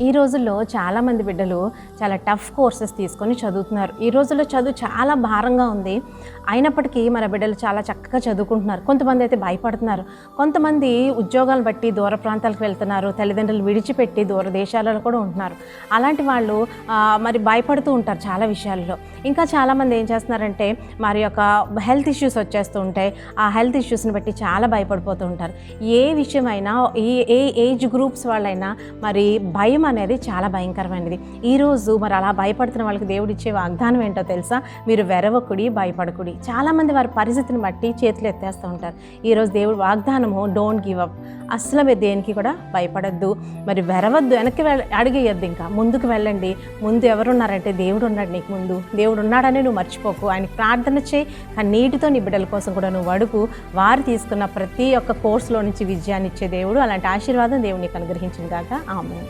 ఈ రోజుల్లో చాలామంది బిడ్డలు చాలా టఫ్ కోర్సెస్ తీసుకొని చదువుతున్నారు. ఈ రోజుల్లో చదువు చాలా భారంగా ఉంది. అయినప్పటికీ మన బిడ్డలు చాలా చక్కగా చదువుకుంటున్నారు. కొంతమంది అయితే భయపడుతున్నారు. కొంతమంది ఉద్యోగాలు బట్టి దూర ప్రాంతాలకు వెళ్తున్నారు. తల్లిదండ్రులు విడిచిపెట్టి దూర దేశాలలో కూడా ఉంటున్నారు. అలాంటి వాళ్ళు మరి భయపడుతూ ఉంటారు చాలా విషయాల్లో. ఇంకా చాలామంది ఏం చేస్తున్నారంటే మరి యొక్క హెల్త్ ఇష్యూస్ వచ్చేస్తూ ఉంటాయి. ఆ హెల్త్ ఇష్యూస్ని బట్టి చాలా భయపడిపోతూ ఉంటారు. ఏ విషయమైనా ఏ ఏజ్ గ్రూప్స్ వాళ్ళైనా మరి భయం అనేది చాలా భయంకరమైనది. ఈరోజు మరి అలా భయపడుతున్న వాళ్ళకి దేవుడు ఇచ్చే వాగ్దానం ఏంటో తెలుసా? మీరు వెరవకుడి, భయపడకుడి. చాలామంది వారి పరిస్థితిని బట్టి చేతులు ఎత్తేస్తూ ఉంటారు. ఈరోజు దేవుడు వాగ్దానము డోంట్ గివ్ అప్. అసలు మీరు దేనికి కూడా భయపడద్దు, మరి వెరవద్దు, వెనక్కి అడిగేయద్దు. ఇంకా ముందుకు వెళ్ళండి. ముందు ఎవరున్నారంటే దేవుడు ఉన్నాడు. నీకు ముందు దేవుడు ఉన్నాడని నువ్వు మర్చిపోకు. ఆయనకి ప్రార్థన చేయి. కన్నీటితో నీ బిడ్డల కోసం కూడా నువ్వు అడుగు. వారు తీసుకున్న ప్రతి ఒక్క కోర్సులో నుంచి విజయాన్ని ఇచ్చే దేవుడు. అలాంటి ఆశీర్వాదం దేవుడు నీకు అనుగ్రహించిన గాక. ఆమేన్.